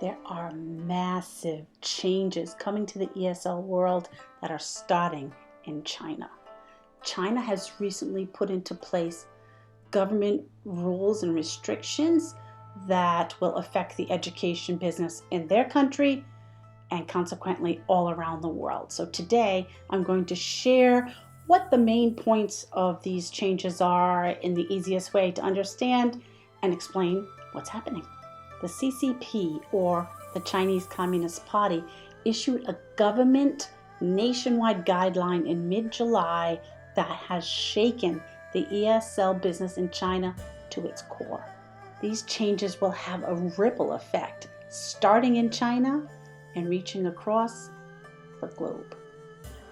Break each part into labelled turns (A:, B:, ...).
A: There are massive changes coming to the ESL world that are starting in China. China has recently put into place government rules and restrictions that will affect the education business in their country and consequently all around the world. So today I'm going to share what the main points of these changes are in the easiest way to understand and explain what's happening. The CCP, or the Chinese Communist Party, issued a government nationwide guideline in mid-July that has shaken the ESL business in China to its core. These changes will have a ripple effect, starting in China and reaching across the globe.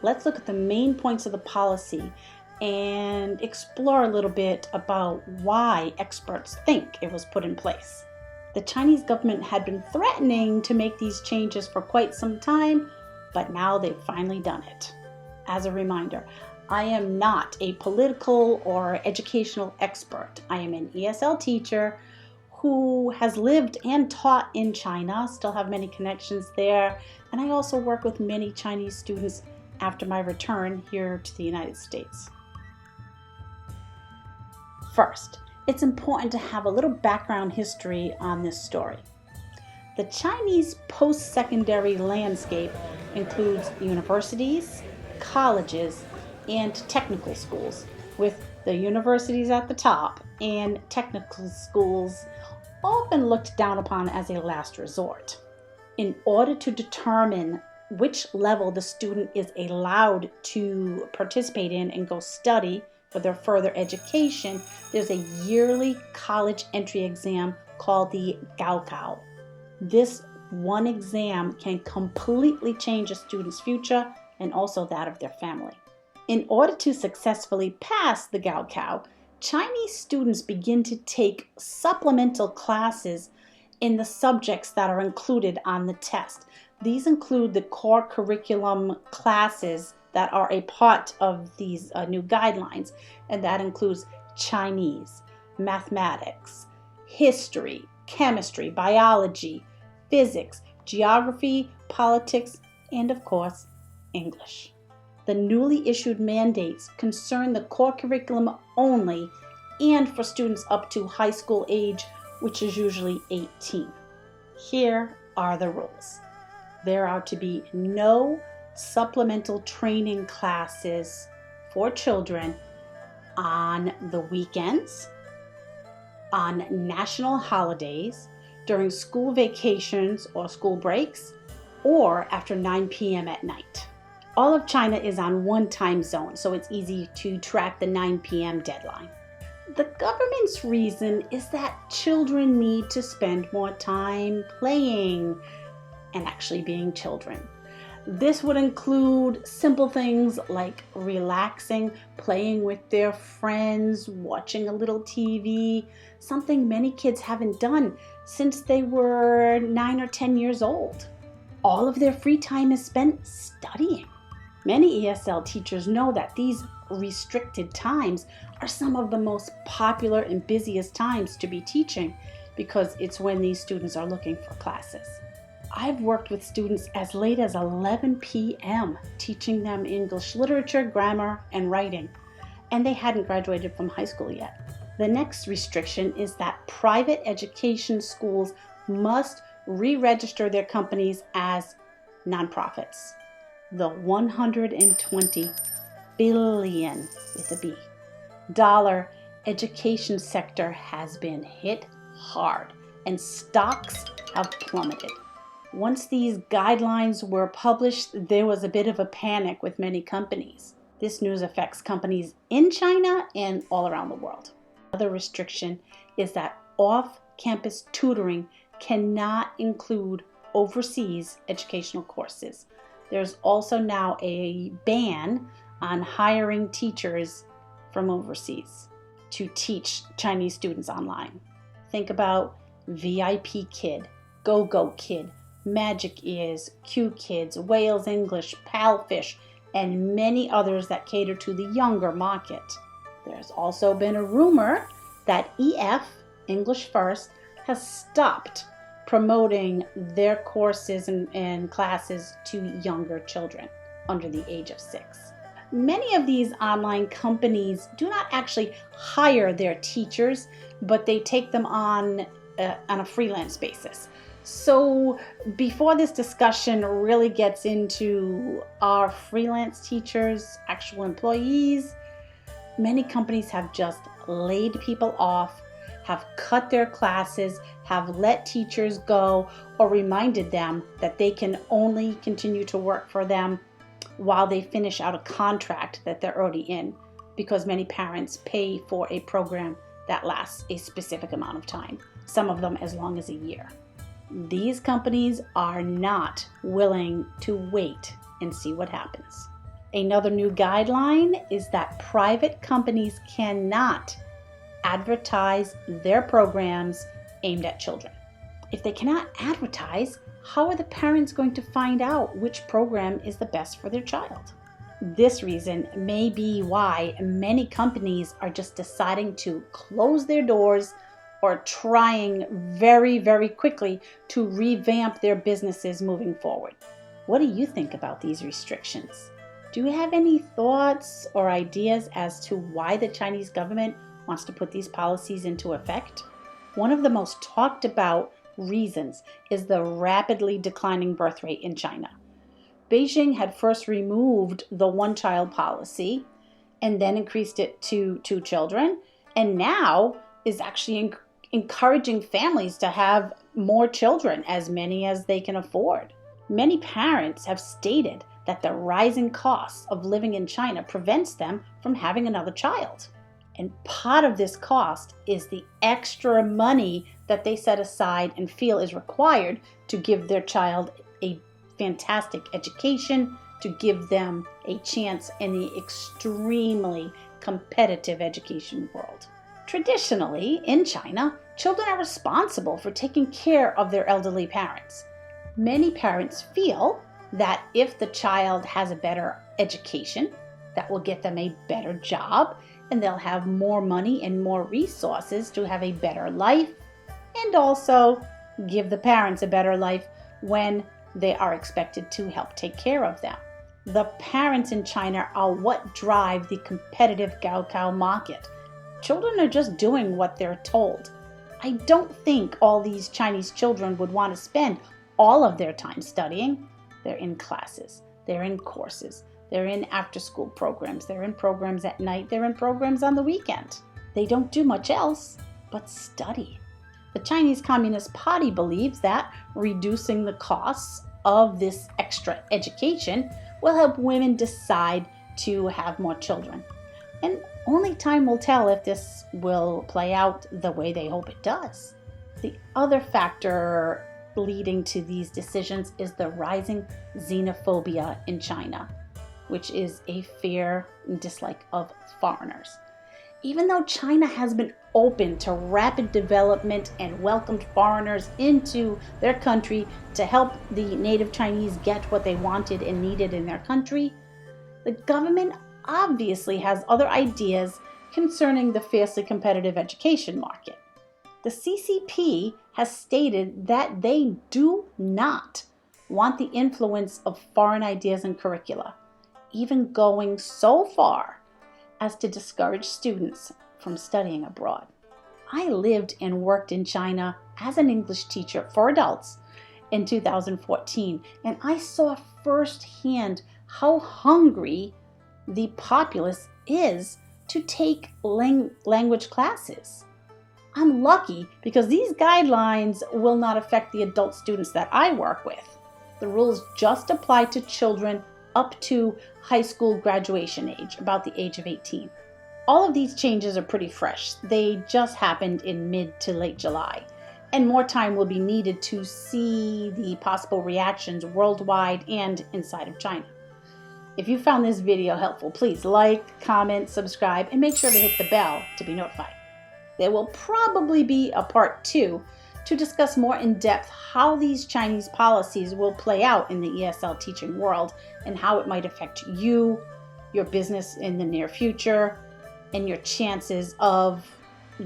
A: Let's look at the main points of the policy and explore a little bit about why experts think it was put in place. The Chinese government had been threatening to make these changes for quite some time, but now they've finally done it. As a reminder, I am not a political or educational expert. I am an ESL teacher who has lived and taught in China, still have many connections there, and I also work with many Chinese students after my return here to the United States. First, it's important to have a little background history on this story. The Chinese post-secondary landscape includes universities, colleges, and technical schools, with the universities at the top and technical schools often looked down upon as a last resort. In order to determine which level the student is allowed to participate in and go study for their further education, there's a yearly college entry exam called the Gaokao. This one exam can completely change a student's future and also that of their family. In order to successfully pass the Gaokao, Chinese students begin to take supplemental classes in the subjects that are included on the test. These include the core curriculum classes that are a part of these new guidelines, and that includes Chinese, mathematics, history, chemistry, biology, physics, geography, politics, and of course, English. The newly issued mandates concern the core curriculum only and for students up to high school age, which is usually 18. Here are the rules. There are to be no supplemental training classes for children on the weekends, on national holidays, during school vacations or school breaks, or after 9 p.m. at night. All of China is on one time zone, so it's easy to track the 9 p.m. deadline. The government's reason is that children need to spend more time playing and actually being children. This would include simple things like relaxing, playing with their friends, watching a little TV, something many kids haven't done since they were 9 or 10 years old. All of their free time is spent studying. Many ESL teachers know that these restricted times are some of the most popular and busiest times to be teaching because it's when these students are looking for classes. I've worked with students as late as 11 p.m. teaching them English literature, grammar, and writing, and they hadn't graduated from high school yet. The next restriction is that private education schools must re-register their companies as nonprofits. The $120 billion with a B dollar education sector has been hit hard, and stocks have plummeted. Once these guidelines were published, there was a bit of a panic with many companies. This news affects companies in China and all around the world. Another restriction is that off-campus tutoring cannot include overseas educational courses. There's also now a ban on hiring teachers from overseas to teach Chinese students online. Think about VIP Kid, Go-Go Kid, Magic Ears, Q Kids, Wales English, Palfish, and many others that cater to the younger market. There's also been a rumor that EF, English First, has stopped promoting their courses and classes to younger children under the age of 6. Many of these online companies do not actually hire their teachers, but they take them on a freelance basis. So before this discussion really gets into our freelance teachers, actual employees, many companies have just laid people off, have cut their classes, have let teachers go, or reminded them that they can only continue to work for them while they finish out a contract that they're already in, because many parents pay for a program that lasts a specific amount of time, some of them as long as a year. These companies are not willing to wait and see what happens. Another new guideline is that private companies cannot advertise their programs aimed at children. If they cannot advertise, how are the parents going to find out which program is the best for their child? This reason may be why many companies are just deciding to close their doors or trying very, very quickly to revamp their businesses moving forward. What do you think about these restrictions? Do you have any thoughts or ideas as to why the Chinese government wants to put these policies into effect? One of the most talked about reasons is the rapidly declining birth rate in China. Beijing had first removed the one-child policy and then increased it to 2 children, and now is actually encouraging families to have more children, as many as they can afford. Many parents have stated that the rising costs of living in China prevents them from having another child. And part of this cost is the extra money that they set aside and feel is required to give their child a fantastic education, to give them a chance in the extremely competitive education world. Traditionally, in China, children are responsible for taking care of their elderly parents. Many parents feel that if the child has a better education, that will get them a better job, and they'll have more money and more resources to have a better life, and also give the parents a better life when they are expected to help take care of them. The parents in China are what drive the competitive Gaokao market. Children are just doing what they're told. I don't think all these Chinese children would want to spend all of their time studying. They're in classes, they're in courses, they're in after-school programs, they're in programs at night, they're in programs on the weekend. They don't do much else but study. The Chinese Communist Party believes that reducing the costs of this extra education will help women decide to have more children. And only time will tell if this will play out the way they hope it does. The other factor leading to these decisions is the rising xenophobia in China, which is a fear and dislike of foreigners. Even though China has been open to rapid development and welcomed foreigners into their country to help the native Chinese get what they wanted and needed in their country, the government obviously has other ideas concerning the fiercely competitive education market. The CCP has stated that they do not want the influence of foreign ideas and curricula, even going so far as to discourage students from studying abroad. I lived and worked in China as an English teacher for adults in 2014, and I saw firsthand how hungry the populace is to take language classes. I'm lucky because these guidelines will not affect the adult students that I work with. The rules just apply to children up to high school graduation age, about the age of 18. All of these changes are pretty fresh. They just happened in mid to late July, and more time will be needed to see the possible reactions worldwide and inside of China. If you found this video helpful, please like, comment, subscribe, and make sure to hit the bell to be notified. There will probably be a part 2 to discuss more in depth how these Chinese policies will play out in the ESL teaching world and how it might affect you, your business in the near future, and your chances of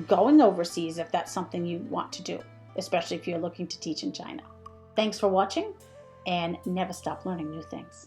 A: going overseas if that's something you want to do. especially if you're looking to teach in China. Thanks for watching, and never stop learning new things.